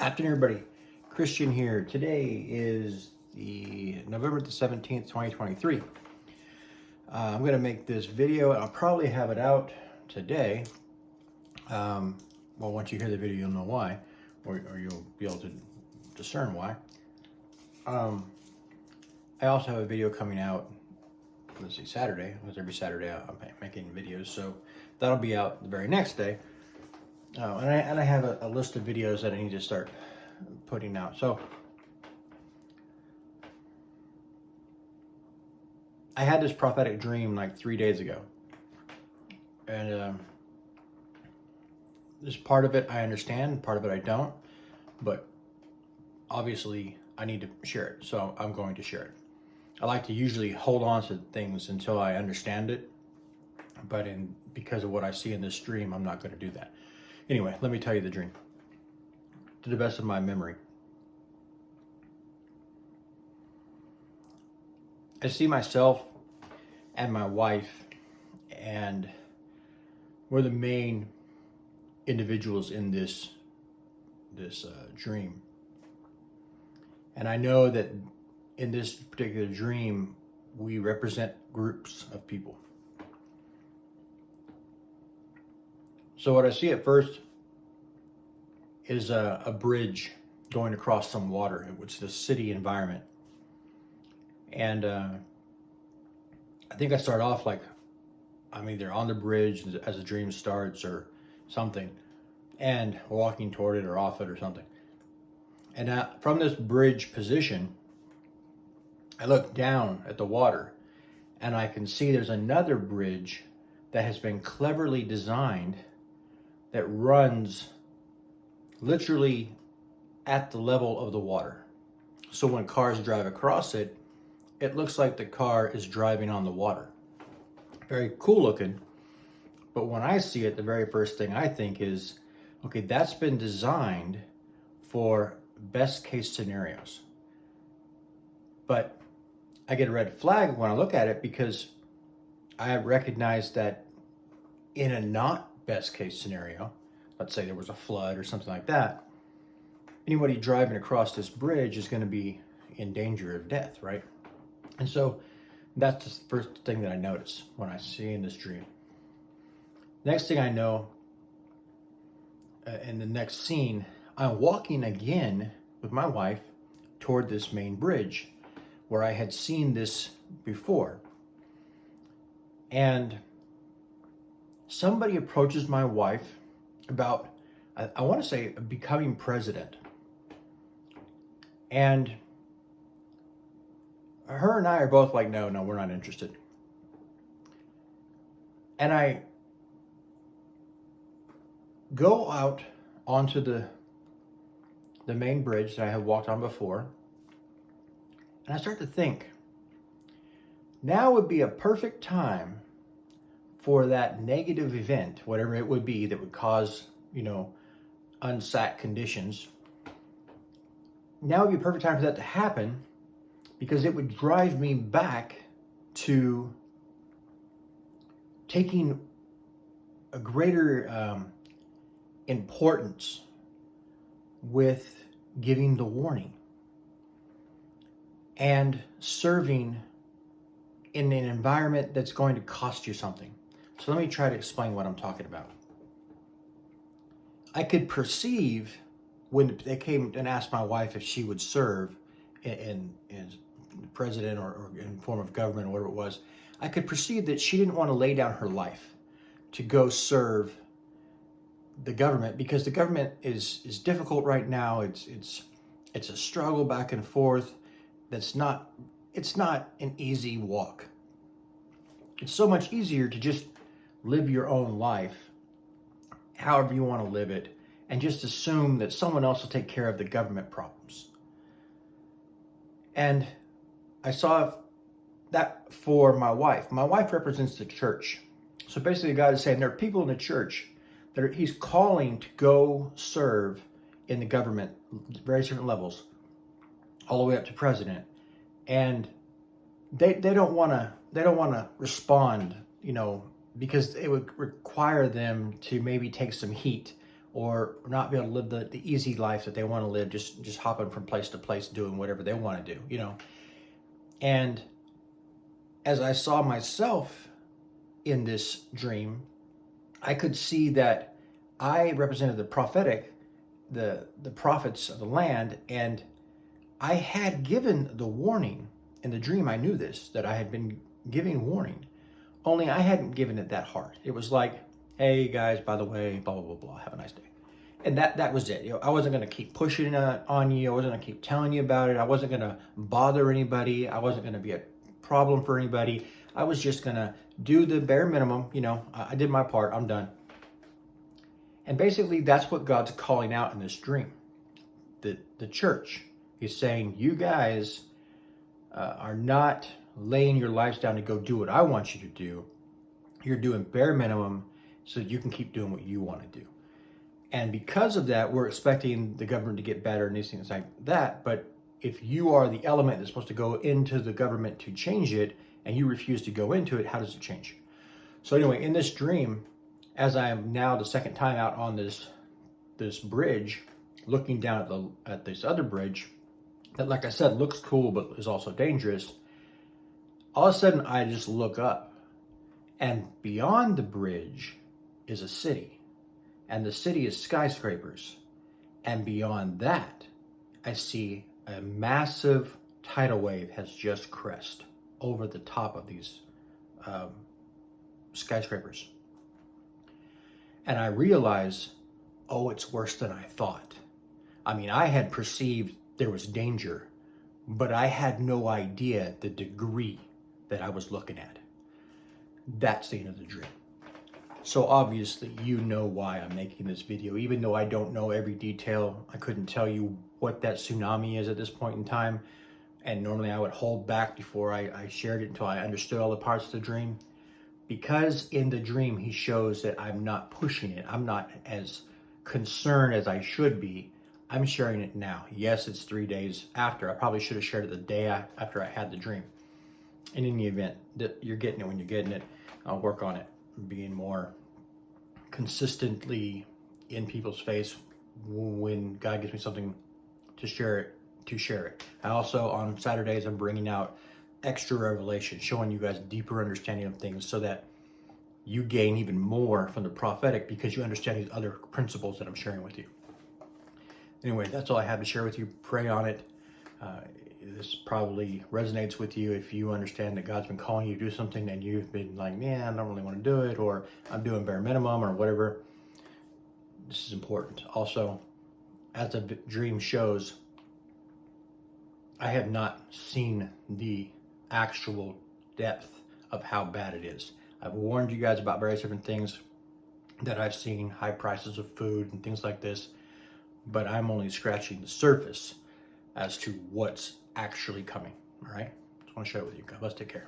Afternoon, everybody. Christian here. Today is the November the 17th, 2023. I'm going to make this video. I'll probably have it out today. Well, once you hear the video, you'll know why, or you'll be able to discern why. I also have a video coming out, let's see, Saturday. Because every Saturday I'm making videos, so that'll be out the very next day. And I have a list of videos that I need to start putting out. So I had this prophetic dream like 3 days ago, and this part of it I understand, part of it I don't, but obviously I need to share it, so I'm going to share it. I like to usually hold on to things until I understand it, but because of what I see in this dream, I'm not going to do that. Anyway, let me tell you the dream to the best of my memory. I see myself and my wife, and we're the main individuals in this dream. And I know that in this particular dream, we represent groups of people. So what I see at first is a bridge going across some water. It's the city environment. And I think I start off like I'm either on the bridge as the dream starts or something, and walking toward it or off it or something. And from this bridge position, I look down at the water, and I can see there's another bridge that has been cleverly designed that runs literally at the level of the water. So when cars drive across it, it looks like the car is driving on the water. Very cool looking. But when I see it, the very first thing I think is, okay, that's been designed for best case scenarios. But I get a red flag when I look at it, because I recognize that in a not best case scenario, let's say there was a flood or something like that, anybody driving across this bridge is going to be in danger of death, right? And so that's the first thing that I notice when I see in this dream. Next thing I know, in the next scene, I'm walking again with my wife toward this main bridge where I had seen this before. And somebody approaches my wife about, I want to say, becoming president. And her and I are both like, no, we're not interested. And I go out onto the main bridge that I had walked on before, and I start to think, now would be a perfect time for that negative event, whatever it would be that would cause, unsack conditions. Now would be a perfect time for that to happen, because it would drive me back to taking a greater importance with giving the warning and serving in an environment that's going to cost you something. So let me try to explain what I'm talking about. I could perceive when they came and asked my wife if she would serve in president or in form of government or whatever it was, I could perceive that she didn't want to lay down her life to go serve the government, because the government is difficult right now. It's a struggle back and forth. It's not an easy walk. It's so much easier to just live your own life however you want to live it, and just assume that someone else will take care of the government problems. And I saw that for my wife. My wife represents the church. So basically God is saying there are people in the church that he's calling to go serve in the government, very certain levels, all the way up to president. And they don't want to respond, because it would require them to maybe take some heat or not be able to live the easy life that they want to live, just hopping from place to place, doing whatever they want to do, you know. And as I saw myself in this dream, I could see that I represented the prophetic, the prophets of the land, and I had given the warning in the dream. I knew this, that I had been giving warning, only I hadn't given it that hard. It was like, hey guys, by the way, blah, blah, blah, blah, have a nice day. And that was it. You know, I wasn't going to keep pushing it on you. I wasn't going to keep telling you about it. I wasn't going to bother anybody. I wasn't going to be a problem for anybody. I was just going to do the bare minimum. You know, I did my part. I'm done. And basically, that's what God's calling out in this dream. The church. He's saying, you guys are not laying your lives down to go do what I want you to do. You're doing bare minimum so that you can keep doing what you want to do. And because of that, we're expecting the government to get better and these things like that. But if you are the element that's supposed to go into the government to change it, and you refuse to go into it, how does it change? So anyway, in this dream, as I am now the second time out on this bridge, looking down at this other bridge, that, like I said, looks cool but is also dangerous, all of a sudden I just look up, and beyond the bridge is a city. And the city is skyscrapers. And beyond that, I see a massive tidal wave has just crest over the top of these skyscrapers. And I realize, oh, it's worse than I thought. I mean, I had perceived there was danger, but I had no idea the degree that I was looking at. That's the end of the dream. So obviously you know why I'm making this video. Even though I don't know every detail, I couldn't tell you what that tsunami is at this point in time. And normally I would hold back before I shared it until I understood all the parts of the dream. Because in the dream he shows that I'm not pushing it. I'm not as concerned as I should be. I'm sharing it now. Yes, it's 3 days after. I probably should have shared it the day after I had the dream. And in the event that you're getting it when you're getting it, I'll work on it, being more consistently in people's face when God gives me something to share it. I also, on Saturdays, I'm bringing out extra revelation, showing you guys deeper understanding of things so that you gain even more from the prophetic because you understand these other principles that I'm sharing with you. Anyway, that's all I have to share with you. Pray on it. This probably resonates with you if you understand that God's been calling you to do something and you've been like, yeah, I don't really want to do it, or I'm doing bare minimum or whatever. This is important. Also, as the dream shows, I have not seen the actual depth of how bad it is. I've warned you guys about various different things that I've seen, high prices of food and things like this, but I'm only scratching the surface as to what's actually coming. All right? Just want to share it with you. God bless. Take care.